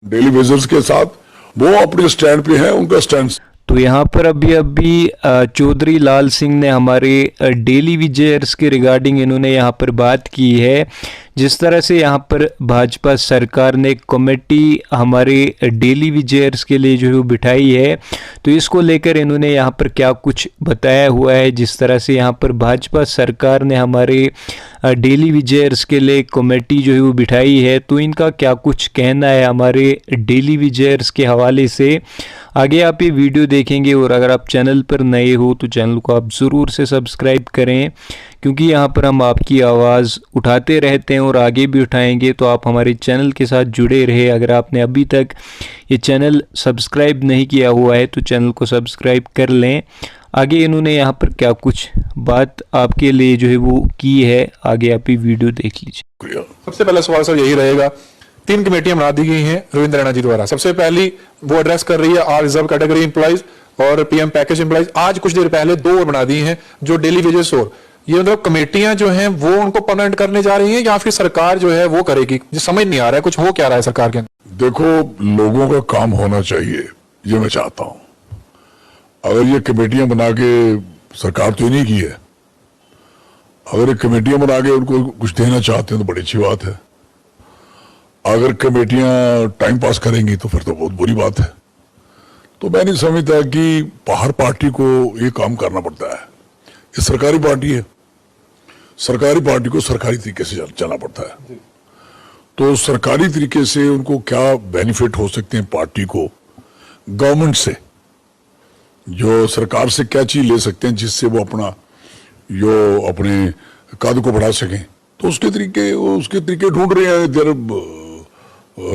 Daily visits के साथ वो अपने स्टैंड पे है, उनका स्टैंड। तो यहाँ पर अभी चौधरी लाल सिंह ने हमारे डेली विजिटर्स के रिगार्डिंग इन्होंने यहाँ पर बात की है। जिस तरह से यहाँ पर भाजपा सरकार ने कमेटी हमारे डेली विजिटर्स के लिए जो है वो बिठाई है, तो इसको लेकर इन्होंने यहाँ पर क्या कुछ बताया हुआ है। जिस तरह से यहाँ पर भाजपा सरकार ने हमारे डेली विजिटर्स के लिए कमेटी जो है वो बिठाई है, तो इनका क्या कुछ कहना है हमारे डेली विजिटर्स के हवाले से आगे आप ये वीडियो देखेंगे। और अगर आप चैनल पर नए हो तो चैनल को आप ज़रूर से सब्सक्राइब करें, क्योंकि यहाँ पर हम आपकी आवाज़ उठाते रहते हैं और आगे भी उठाएंगे। तो आप हमारे चैनल के साथ जुड़े रहे। अगर आपने अभी तक ये चैनल सब्सक्राइब नहीं किया हुआ है तो चैनल को सब्सक्राइब कर लें। आगे इन्होंने यहाँ पर क्या कुछ बात आपके लिए जो है वो की है, आगे आप ये वीडियो देख लीजिए। सबसे पहला सवाल सर यही रहेगा, 3 कमेटियां बना दी गई हैं रविंद्र रैना जी द्वारा। सबसे पहली वो एड्रेस कर रही है आर रिजर्व कैटेगरी एम्प्लॉइज और पीएम पैकेज एम्प्लॉइज। आज कुछ देर पहले 2 और बना दी हैं जो डेली वेजेस। और ये मतलब कमेटियां जो हैं वो उनको परमानेंट करने जा रही हैं या फिर सरकार जो है वो करेगी, जो समझ नहीं आ रहा है कुछ हो क्या रहा है सरकार के अंदर। देखो, लोगों का काम होना चाहिए, ये मैं चाहता हूं। अगर ये कमेटियां बना के, सरकार तो नहीं की है, अगर ये कमेटियां बना के उनको कुछ देना चाहते हैं तो बड़ी अच्छी बात है। अगर कमेटियां टाइम पास करेंगी तो फिर तो बहुत बुरी बात है। तो मैं नहीं समझता कि हर पार्टी को ये काम करना पड़ता है। ये सरकारी पार्टी है, सरकारी पार्टी को सरकारी तरीके से चलना पड़ता है। तो सरकारी तरीके से उनको क्या बेनिफिट हो सकते हैं पार्टी को गवर्नमेंट से, जो सरकार से क्या चीज ले सकते हैं जिससे वो अपने कद को बढ़ा सकें, तो उसके तरीके ढूंढ रहे हैं। इधर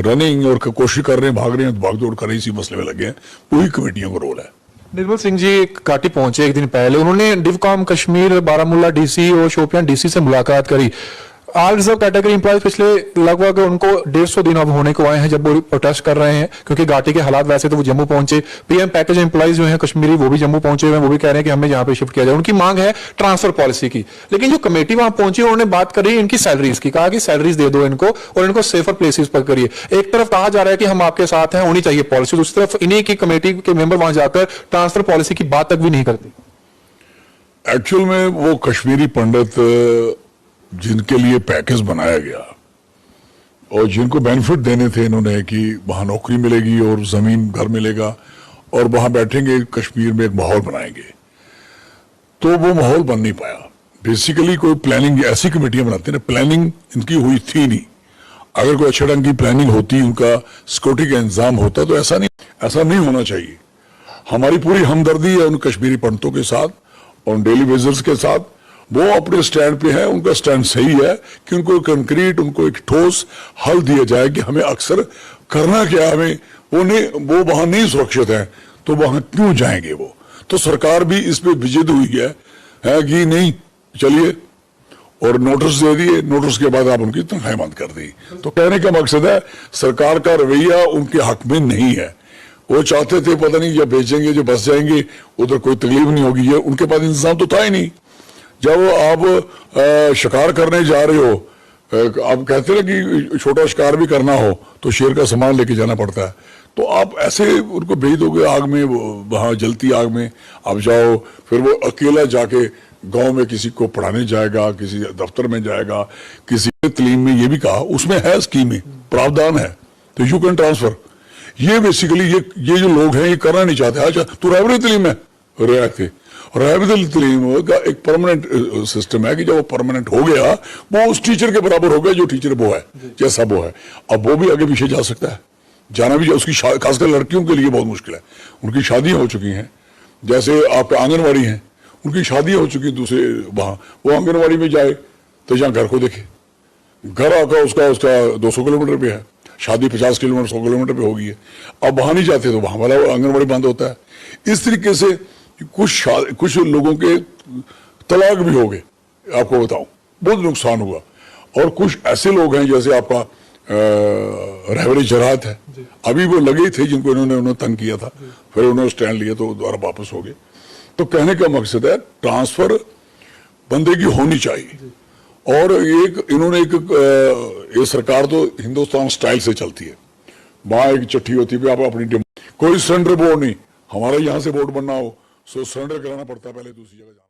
रनिंग और कोशिश कर रहे हैं, भाग रहे हैं, भाग दौड़ कर रहे हैं, इसी मसले में लगे हैं। वही कमेटियों का रोल है। निर्मल सिंह जी घाटी पहुंचे एक दिन पहले, उन्होंने डिवकॉम कश्मीर बारामूला डीसी और शोपियां डीसी से मुलाकात करी। आल रिजर्व कैटेगरी एम्प्लॉयज पिछले लगभग उनको 150 दिन अब होने को आए हैं जब वो प्रोटेस्ट कर रहे हैं, क्योंकि घाटी के हालात वैसे तो वो जम्मू पहुंचे। पीएम पैकेज एम्प्लॉयज जो हैं कश्मीरी वो भी जम्मू पहुंचे हुए हैं, वो भी कह रहे हैं कि हमें यहाँ पे शिफ्ट किया जाए। उनकी मांग है ट्रांसफर पॉलिसी की। लेकिन जो कमेटी वहां पहुंची उन्होंने बात करी इनकी सैलरीज की, कहा कि सैलरीज दे दो इनको और इनको सेफर प्लेसेस पर करिए। एक तरफ कहा जा रहा है कि हम आपके साथ हैं, होनी चाहिए पॉलिसी, दूसरी तरफ इन्हीं की कमेटी के मेंबर वहां जाकर ट्रांसफर पॉलिसी की बात तक भी नहीं करते। एक्चुअल में वो कश्मीरी पंडित जिनके लिए पैकेज बनाया गया और जिनको बेनिफिट देने थे इन्होंने कि वहां नौकरी मिलेगी और जमीन घर मिलेगा और वहां बैठेंगे, कश्मीर में एक माहौल बनाएंगे, तो वो माहौल बन नहीं पाया। बेसिकली कोई प्लानिंग, ऐसी कमेटियां बनाते हैं, प्लानिंग इनकी हुई थी नहीं। अगर कोई अच्छे ढंग की प्लानिंग होती, उनका सिक्योरिटी का इंतजाम होता, तो ऐसा नहीं होना चाहिए। हमारी पूरी हमदर्दी है उन कश्मीरी पंडितों के साथ और डेली वेजर्स के साथ। वो अपने स्टैंड पे है, उनका स्टैंड सही है कि उनको कंक्रीट, उनको एक ठोस हल दिया जाए कि हमें अक्सर करना क्या है, हमें वो वहां नहीं सुरक्षित है तो वहां क्यों जाएंगे वो। तो सरकार भी इस पे विजित हुई है कि नहीं चलिए, और नोटिस दे दिए। नोटिस के बाद आप उनकी तनख्वाह बंद कर दी। तो कहने का मकसद है सरकार का रवैया उनके हक में नहीं है। वो चाहते थे पता नहीं जब बेचेंगे, जो बस जाएंगे उधर कोई तकलीफ नहीं होगी, ये उनके पास इंतजाम तो था ही नहीं। जब आप शिकार करने जा रहे हो, आप कहते हैं कि छोटा शिकार भी करना हो तो शेर का सामान लेके जाना पड़ता है, तो आप ऐसे उनको भेज दोगे आग में, वहां जलती आग में आप जाओ, फिर वो अकेला जाके गांव में किसी को पढ़ाने जाएगा, किसी दफ्तर में जाएगा, किसी तलीम में। ये भी कहा उसमें है स्कीमें, प्रावधान है, तो यू कैन ट्रांसफर। ये बेसिकली ये जो लोग हैं ये करना नहीं चाहते। अच्छा तू रहबरी तलीम है, रियायत थे, रहबरी तलीम का एक परमानेंट सिस्टम है कि जब वो परमानेंट हो गया वो उस टीचर के बराबर हो गया जो टीचर वो है, जैसा वो है। अब वो भी आगे पीछे जा सकता है, जाना भी, उसकी खासकर लड़कियों के लिए बहुत मुश्किल है। उनकी शादियां हो चुकी हैं, जैसे आप आंगनवाड़ी हैं, उनकी शादियां हो चुकी दूसरे वहां, वो आंगनवाड़ी में जाए तो जहां घर को देखे, घर आकर उसका 200 किलोमीटर पे है, शादी 50 किलोमीटर 100 किलोमीटर पे होगी है। अब वहां नहीं जाते तो वहां वाला आंगनवाड़ी बंद होता है। इस तरीके से कुछ लोगों के तलाक भी हो गए, आपको बताऊं, बहुत नुकसान हुआ। और कुछ ऐसे लोग हैं जैसे आपका रहबरी जरात है, अभी वो लगे थे जिनको इन्होंने तंग किया था, फिर उन्होंने स्टैंड लिया तो दोबारा वापस हो गए। तो कहने का मकसद है ट्रांसफर बंदे की होनी चाहिए। और ये सरकार तो हिंदुस्तान स्टाइल से चलती है, वहां एक चिट्ठी होती है, आप अपनी कोई सरेंडर बोर्ड नहीं, हमारा यहां से बोर्ड बनना हो सो सरेंडर कराना पड़ता है, पहले दूसरी जगह जाना।